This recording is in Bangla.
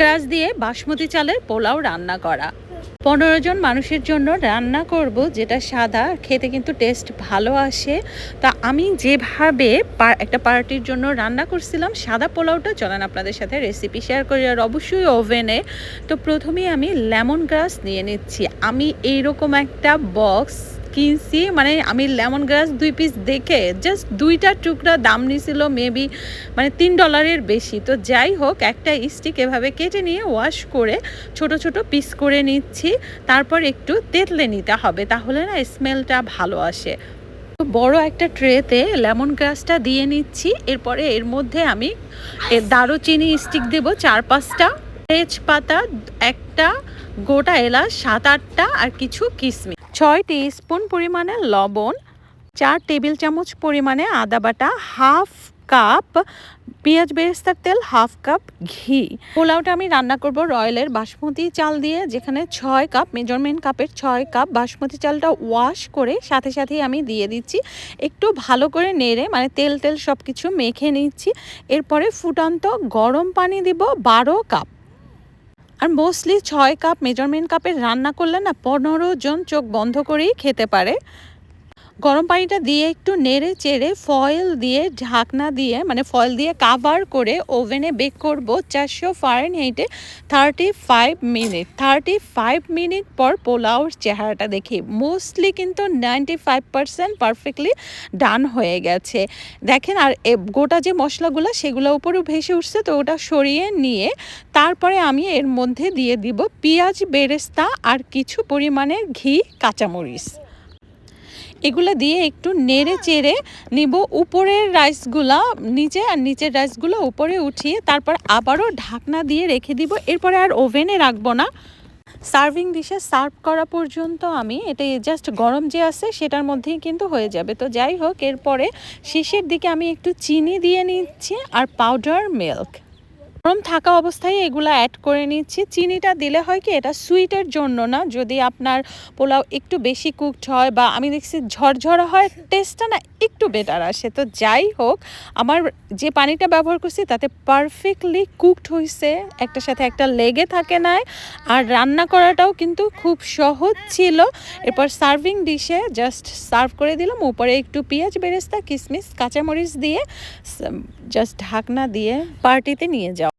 গ্রাস দিয়ে বাসমতি চালের পোলাও রান্না করা। 15 জন মানুষের জন্য রান্না করব, যেটা সাদা, খেতে কিন্তু টেস্ট ভালো আসে। তা আমি যেভাবে একটা পার্টির জন্য রান্না করছিলাম সাদা পোলাওটা, চলেন আপনাদের সাথে রেসিপি শেয়ার করি, আর অবশ্যই ওভেনে। তো প্রথমেই আমি লেমন গ্রাস নিয়ে নিচ্ছি। আমি এইরকম একটা বক্স কিনছি, মানে আমি লেমন গ্রাস 2 পিস দেখে জাস্ট 2টা টুকরা দাম নিছিল মেবি মানে $3 বেশি। তো যাই হোক, একটা স্টিক এভাবে কেটে নিয়ে ওয়াশ করে ছোট ছোট পিস করে নিচ্ছি। তারপর একটু তেঁতলে নিতে হবে, তাহলে না স্মেলটা ভালো আসে। তো বড় একটা ট্রেতে লেমন গ্রাসটা দিয়ে নিচ্ছি। এরপরে এর মধ্যে আমি দারুচিনি স্টিক দেব 4-5টা, তেজপাতা একটা, গোটা এলাচ 7-8টা, আর কিছু কিশমিশ, 6 টিস্পুন পরিমাণে লবণ, 4 টেবিল চামচ পরিমাণে আদা বাটা, হাফ কাপ পেঁয়াজ বেরেস্তার তেল, হাফ কাপ ঘি। পোলাওটা আমি রান্না করব রয়্যালের বাসমতি চাল দিয়ে, যেখানে 6 কাপ, মেজারমেন্ট কাপের 6 কাপ বাসমতি চালটা ওয়াশ করে সাথে সাথেই আমি দিয়ে দিচ্ছি। একটু ভালো করে নেড়ে মানে তেল তেল সব কিছু মেখে নিচ্ছি। এরপরে ফুটন্ত গরম পানি দিব 12 কাপ। আর মোস্টলি 6 কাপ মেজারমেন্ট কাপের রান্না করলে না 15 জন চোখ বন্ধ করেই খেতে পারে। গরম পানিটা দিয়ে একটু নেড়ে চেড়ে ফয়েল দিয়ে ঢাকনা দিয়ে মানে ফয়েল দিয়ে কাভার করে ওভেনে বেক করব 400 ফারেনহাইটে 35 মিনিট। 35 মিনিট পর পোলাওর চেহারাটা দেখি মোস্টলি কিন্তু 95% পারফেক্টলি ডান হয়ে গেছে দেখেন। আর গোটা যে মশলাগুলো সেগুলো উপরে ভেসে উঠছে, তো ওটা সরিয়ে নিয়ে তারপরে আমি এর মধ্যে দিয়ে দিব পেঁয়াজ বেরেস্তা আর কিছু পরিমাণের ঘি, কাঁচামরিচ। এগুলো দিয়ে একটু নেড়ে চেড়ে নিব। উপরের রাইসগুলা নিচে আর নিচের রাইসগুলো উপরে উঠিয়ে তারপর আবারও ঢাকনা দিয়ে রেখে দিব। এরপরে আর ওভেনে রাখবো না, সার্ভিং ডিশে সার্ভ করা পর্যন্ত আমি এটা জাস্ট গরম যে আছে সেটার মধ্যেই কিন্তু হয়ে যাবে। তো যাই হোক, এরপরে শেষের দিকে আমি একটু চিনি দিয়ে নিচ্ছি আর পাউডার মিল্ক। গরম থাকা অবস্থায় এগুলো অ্যাড করে নিচ্ছি। চিনিটা দিলে হয় কি, এটা সুইটের জন্য না, যদি আপনার পোলাও একটু বেশি কুকড হয় বা আমি দেখছি ঝরঝরা হয়, টেস্টটা না একটু বেটার আসে। তো যাই হোক, আমার যে পানিটা ব্যবহার করছি তাতে পারফেক্টলি কুকড হয়েছে, একটার সাথে একটা লেগে থাকে না। আর রান্না করাটাও কিন্তু খুব সহজ ছিল। এরপর সার্ভিং ডিশে জাস্ট সার্ভ করে দিলাম, উপরে একটু পেঁয়াজ বেরেস্তা, কিশমিশ, কাঁচামরিচ দিয়ে জাস্ট ঢাকনা দিয়ে পার্টিতে নিয়ে যাও।